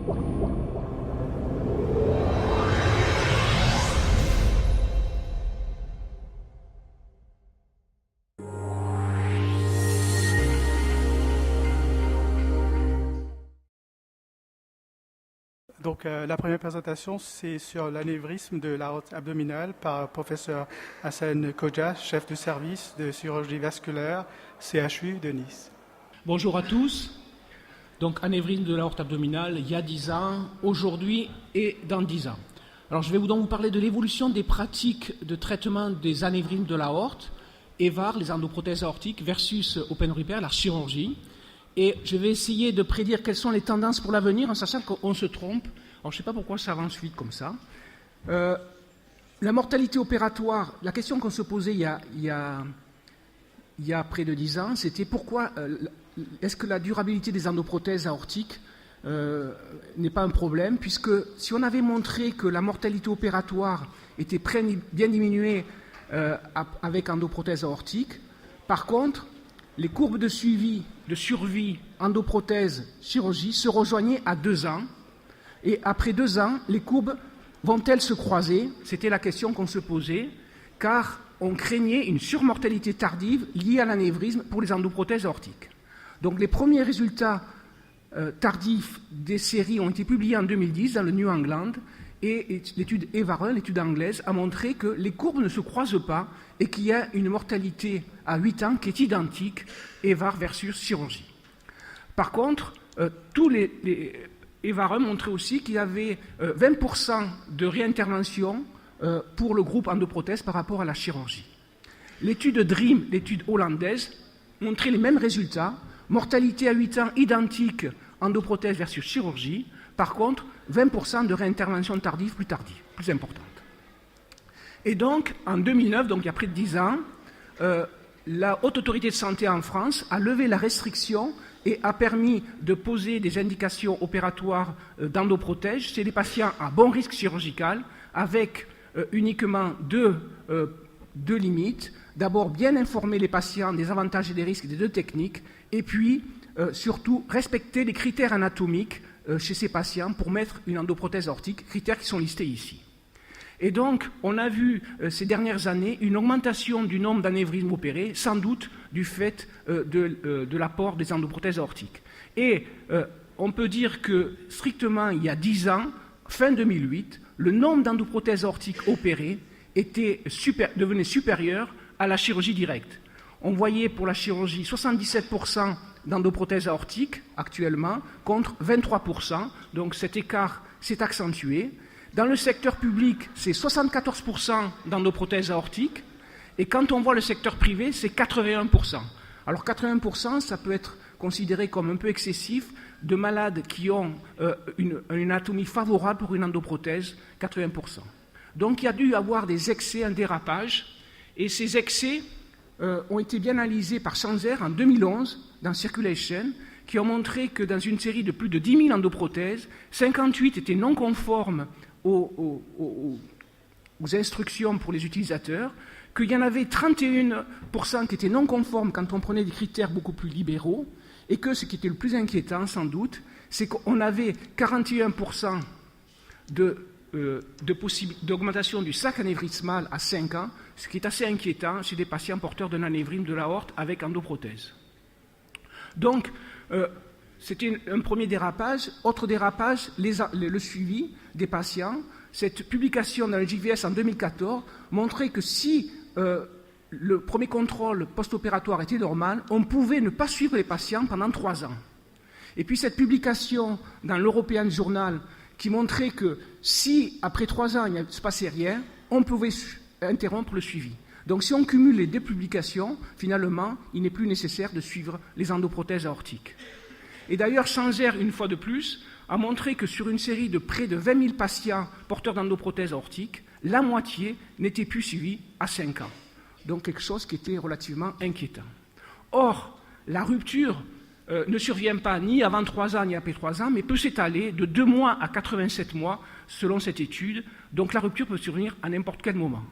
Donc, la première présentation, c'est sur l'anévrisme de l'aorte abdominale par professeur Hassan Khoja, chef de service de chirurgie vasculaire, CHU de Nice. Bonjour à tous. Donc, anévrisme de l'aorte abdominale, il y a 10 ans, aujourd'hui et dans 10 ans. Alors, je vais donc vous parler de l'évolution des pratiques de traitement des anévrismes de l'aorte, EVAR, les endoprothèses aortiques, versus open repair, la chirurgie. Et je vais essayer de prédire quelles sont les tendances pour l'avenir, en sachant qu'on se trompe. Alors, je ne sais pas pourquoi ça avance vite comme ça. La mortalité opératoire, la question qu'on se posait il y a près de 10 ans, c'était pourquoi est-ce que la durabilité des endoprothèses aortiques n'est pas un problème, puisque si on avait montré que la mortalité opératoire était bien diminuée avec endoprothèse aortique, par contre, les courbes de suivi, de survie, endoprothèse, chirurgie se rejoignaient à 2 ans. Et après 2 ans, les courbes vont-elles se croiser? C'était la question qu'on se posait, car on craignait une surmortalité tardive liée à l'anévrisme pour les endoprothèses aortiques. Donc les premiers résultats tardifs des séries ont été publiés en 2010 dans le New England, et l'étude EVAR1, l'étude anglaise, a montré que les courbes ne se croisent pas et qu'il y a une mortalité à 8 ans qui est identique, EVAR versus chirurgie. Par contre, tous les EVAR1 montraient aussi qu'il y avait 20% de réintervention pour le groupe endoprothèse par rapport à la chirurgie. L'étude DREAM, l'étude hollandaise, montrait les mêmes résultats, mortalité à 8 ans identique, endoprothèse versus chirurgie. Par contre, 20% de réintervention tardive plus importante. Et donc, en 2009, donc il y a près de 10 ans, la Haute Autorité de Santé en France a levé la restriction et a permis de poser des indications opératoires d'endoprothèse chez les patients à bon risque chirurgical, avec uniquement deux limites. D'abord, bien informer les patients des avantages et des risques des deux techniques, et puis, surtout, respecter les critères anatomiques chez ces patients pour mettre une endoprothèse aortique, critères qui sont listés ici. Et donc, on a vu ces dernières années une augmentation du nombre d'anévrismes opérés, sans doute du fait de l'apport des endoprothèses aortiques. Et on peut dire que, strictement, il y a 10 ans, fin 2008, le nombre d'endoprothèses aortiques opérées devenait supérieur à la chirurgie directe. On voyait pour la chirurgie 77% d'endoprothèses aortiques actuellement, contre 23%, donc cet écart s'est accentué. Dans le secteur public, c'est 74% d'endoprothèses aortiques, et quand on voit le secteur privé, c'est 81%. Alors 81%, ça peut être considéré comme un peu excessif de malades qui ont une anatomie favorable pour une endoprothèse, 80%. Donc il y a dû y avoir des excès, un dérapage, et ces excès ont été bien analysés par Sanzer en 2011 dans Circulation, qui ont montré que dans une série de plus de 10 000 endoprothèses, 58 étaient non conformes aux instructions pour les utilisateurs, qu'il y en avait 31% qui étaient non conformes quand on prenait des critères beaucoup plus libéraux, et que ce qui était le plus inquiétant sans doute, c'est qu'on avait 41% d'augmentation du sac anévrismal à 5 ans, ce qui est assez inquiétant chez des patients porteurs d'un anévrisme de l'aorte avec endoprothèse. Donc, c'était un premier dérapage. Autre dérapage, le suivi des patients. Cette publication dans le JVS en 2014 montrait que si le premier contrôle post-opératoire était normal, on pouvait ne pas suivre les patients pendant 3 ans. Et puis cette publication dans l'European Journal qui montrait que si, après 3 ans, il ne se passait rien, on pouvait interrompre le suivi. Donc si on cumule les 2 publications, finalement, il n'est plus nécessaire de suivre les endoprothèses aortiques. Et d'ailleurs, Sanzer, une fois de plus, a montré que sur une série de près de 20 000 patients porteurs d'endoprothèses aortiques, la moitié n'était plus suivie à 5 ans. Donc quelque chose qui était relativement inquiétant. Or, la rupture ne survient pas ni avant 3 ans ni après 3 ans, mais peut s'étaler de 2 mois à 87 mois, selon cette étude. Donc la rupture peut survenir à n'importe quel moment.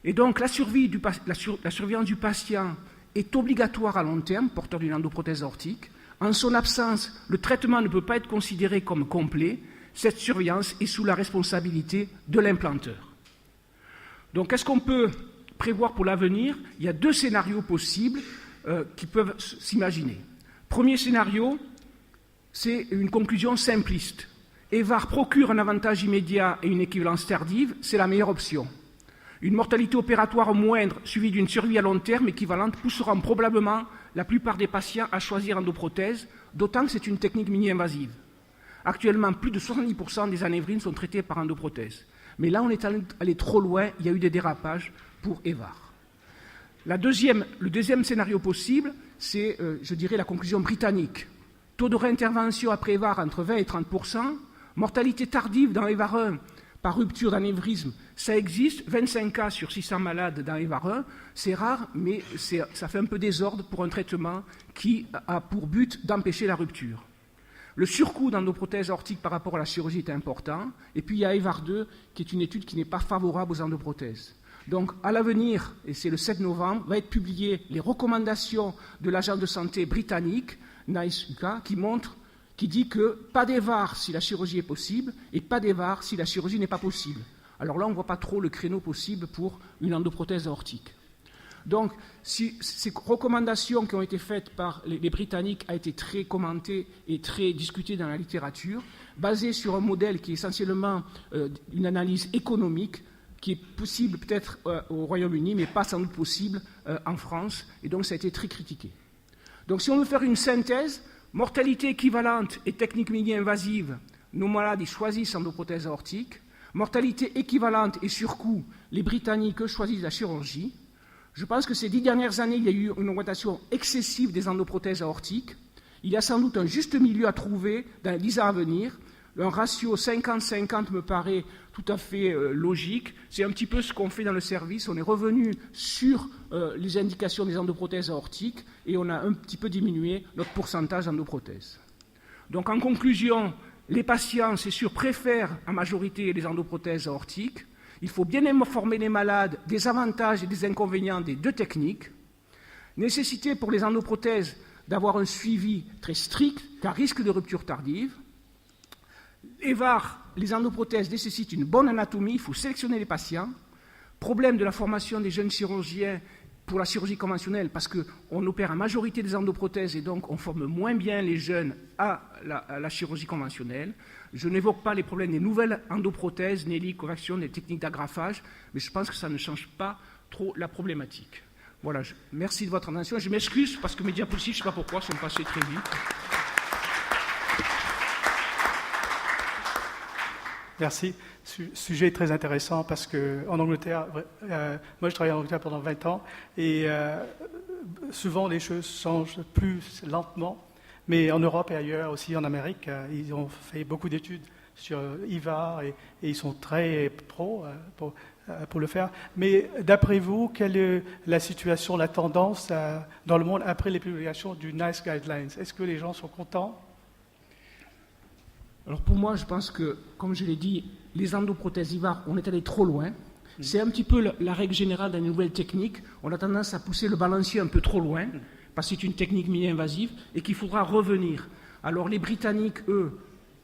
Et donc la surveillance du patient est obligatoire à long terme, porteur d'une endoprothèse aortique, En son absence, le traitement ne peut pas être considéré comme complet. Cette surveillance est sous la responsabilité de l'implanteur. Donc, qu'est-ce qu'on peut prévoir pour l'avenir? Il y a 2 scénarios possibles qui peuvent s'imaginer. Premier scénario, c'est une conclusion simpliste. EVAR procure un avantage immédiat et une équivalence tardive, c'est la meilleure option. Une mortalité opératoire moindre suivie d'une survie à long terme équivalente pousseront probablement la plupart des patients à choisir endoprothèse, d'autant que c'est une technique mini-invasive. Actuellement, plus de 70% des anévrismes sont traités par endoprothèse. Mais là, on est allé trop loin, il y a eu des dérapages pour EVAR. Le deuxième scénario possible, c'est, je dirais, la conclusion britannique. Taux de réintervention après EVAR entre 20 et 30%, mortalité tardive dans EVAR 1 par rupture d'anévrisme, ça existe, 25 cas sur 600 malades dans EVAR 1, c'est rare, mais ça fait un peu désordre pour un traitement qui a pour but d'empêcher la rupture. Le surcoût d'endoprothèse aortique par rapport à la chirurgie est important, et puis il y a EVAR 2, qui est une étude qui n'est pas favorable aux endoprothèses. Donc, à l'avenir, et c'est le 7 novembre, va être publiées les recommandations de l'agence de santé britannique, NICE-UK, qui dit que pas d'EVAR si la chirurgie est possible et pas d'EVAR si la chirurgie n'est pas possible. Alors là, on ne voit pas trop le créneau possible pour une endoprothèse aortique. Donc, si ces recommandations qui ont été faites par les Britanniques ont été très commentées et très discutées dans la littérature, basées sur un modèle qui est essentiellement une analyse économique, qui est possible peut-être au Royaume-Uni, mais pas sans doute possible en France, et donc ça a été très critiqué. Donc si on veut faire une synthèse, mortalité équivalente et technique mini-invasive, nos malades ils choisissent endoprothèse aortique. Mortalité équivalente et surcoût, les Britanniques choisissent la chirurgie. Je pense que ces 10 dernières années, il y a eu une augmentation excessive des endoprothèses aortiques. Il y a sans doute un juste milieu à trouver dans les 10 ans à venir. Un ratio 50-50 me paraît tout à fait logique. C'est un petit peu ce qu'on fait dans le service. On est revenu sur les indications des endoprothèses aortiques et on a un petit peu diminué notre pourcentage d'endoprothèses. Donc en conclusion, les patients, c'est sûr, préfèrent en majorité les endoprothèses aortiques. Il faut bien informer les malades des avantages et des inconvénients des 2 techniques. Nécessité pour les endoprothèses d'avoir un suivi très strict car risque de rupture tardive. EVAR, les endoprothèses nécessitent une bonne anatomie, il faut sélectionner les patients. Problème de la formation des jeunes chirurgiens pour la chirurgie conventionnelle, parce qu'on opère en majorité des endoprothèses et donc on forme moins bien les jeunes à la chirurgie conventionnelle. Je n'évoque pas les problèmes des nouvelles endoprothèses, Nelly, Covaxion, des techniques d'agrafage, mais je pense que ça ne change pas trop la problématique. Voilà, merci de votre attention. Je m'excuse parce que mes diapositives, je ne sais pas pourquoi, sont passées très vite. Merci. Sujet très intéressant parce qu'en Angleterre, moi je travaille en Angleterre pendant 20 ans et souvent les choses changent plus lentement. Mais en Europe et ailleurs, aussi en Amérique, ils ont fait beaucoup d'études sur EVAR et ils sont très pros pour le faire. Mais d'après vous, quelle est la situation, la tendance dans le monde après les publications du NICE Guidelines? Est-ce que les gens sont contents? Alors pour moi, je pense que, comme je l'ai dit, les endoprothèses EVAR, on est allé trop loin. C'est un petit peu la règle générale des nouvelles techniques. On a tendance à pousser le balancier un peu trop loin, parce que c'est une technique mini-invasive et qu'il faudra revenir. Alors les Britanniques, eux,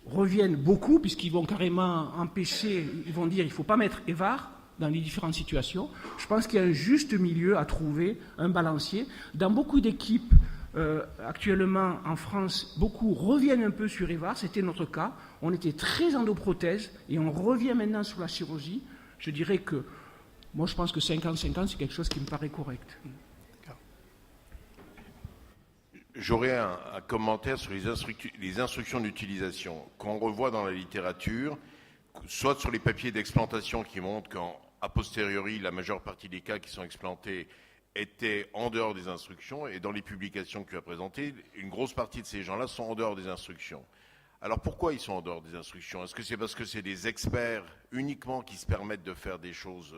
reviennent beaucoup, puisqu'ils vont carrément empêcher, ils vont dire qu'il ne faut pas mettre EVAR dans les différentes situations. Je pense qu'il y a un juste milieu à trouver, un balancier. Dans beaucoup d'équipes, actuellement en France, beaucoup reviennent un peu sur EVAR, c'était notre cas. On était très endoprothèse et on revient maintenant sur la chirurgie. Je dirais que, moi je pense que 50-50, c'est quelque chose qui me paraît correct. J'aurais un commentaire sur les instructions d'utilisation. Quand on revoit dans la littérature, soit sur les papiers d'explantation qui montrent qu'a posteriori, la majeure partie des cas qui sont explantés étaient en dehors des instructions, et dans les publications que tu as présentées, une grosse partie de ces gens-là sont en dehors des instructions. Alors pourquoi ils sont en dehors des instructions? Est-ce que c'est parce que c'est des experts uniquement qui se permettent de faire des choses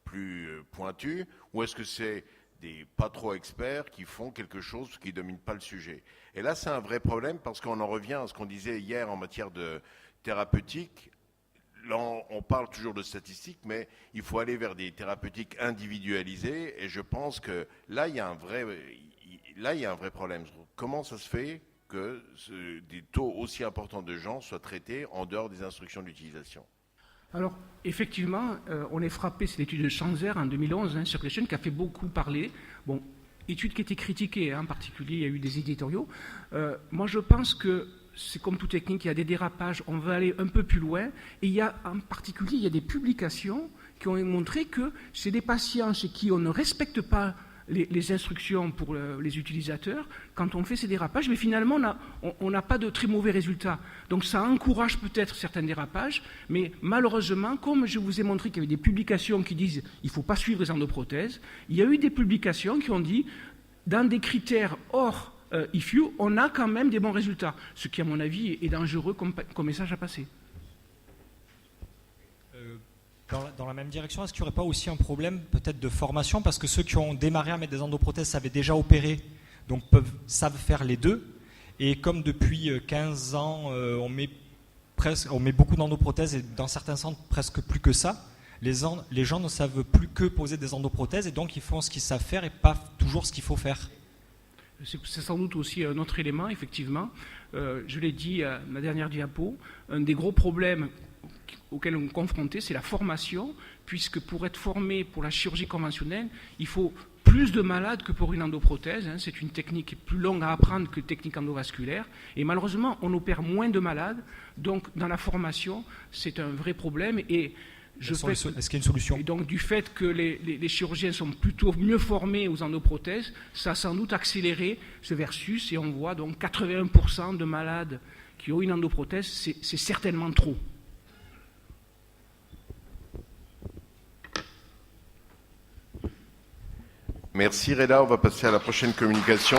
plus pointues, ou est-ce que c'est des pas trop experts qui font quelque chose qui ne domine pas le sujet? Et là, c'est un vrai problème parce qu'on en revient à ce qu'on disait hier en matière de thérapeutique. Là, on parle toujours de statistiques, mais il faut aller vers des thérapeutiques individualisées. Et je pense que là, il y a un vrai problème. Comment ça se fait que des taux aussi importants de gens soient traités en dehors des instructions d'utilisation? Alors, effectivement, on est frappé, c'est l'étude de Schanzer en 2011, Circulation, qui a fait beaucoup parler. Bon, étude qui a été critiquée, en particulier, il y a eu des éditoriaux. Moi, je pense que c'est comme toute technique, il y a des dérapages, on veut aller un peu plus loin. Et il y a, en particulier, il y a des publications qui ont montré que chez des patients chez qui on ne respecte pas les instructions pour les utilisateurs, quand on fait ces dérapages, mais finalement, on n'a pas de très mauvais résultats. Donc ça encourage peut-être certains dérapages, mais malheureusement, comme je vous ai montré qu'il y avait des publications qui disent qu'il ne faut pas suivre les endoprothèses, il y a eu des publications qui ont dit, dans des critères hors IFU, on a quand même des bons résultats, ce qui, à mon avis, est dangereux comme message à passer. Dans la même direction, est-ce qu'il n'y aurait pas aussi un problème peut-être de formation, parce que ceux qui ont démarré à mettre des endoprothèses savaient déjà opérer, donc savent faire les deux, et comme depuis 15 ans on met beaucoup d'endoprothèses, et dans certains centres presque plus que ça, les gens ne savent plus que poser des endoprothèses, et donc ils font ce qu'ils savent faire et pas toujours ce qu'il faut faire. C'est sans doute aussi un autre élément, effectivement. Je l'ai dit à ma dernière diapo, un des gros problèmes auxquels on est confronté, c'est la formation, puisque pour être formé pour la chirurgie conventionnelle, il faut plus de malades que pour une endoprothèse. C'est une technique plus longue à apprendre que technique endovasculaire. Et malheureusement, on opère moins de malades. Donc, dans la formation, c'est un vrai problème. Et est-ce qu'il y a une solution? Et donc, du fait que les chirurgiens sont plutôt mieux formés aux endoprothèses, ça a sans doute accéléré ce versus. Et on voit donc 81% de malades qui ont une endoprothèse, c'est certainement trop. Merci Reda, on va passer à la prochaine communication.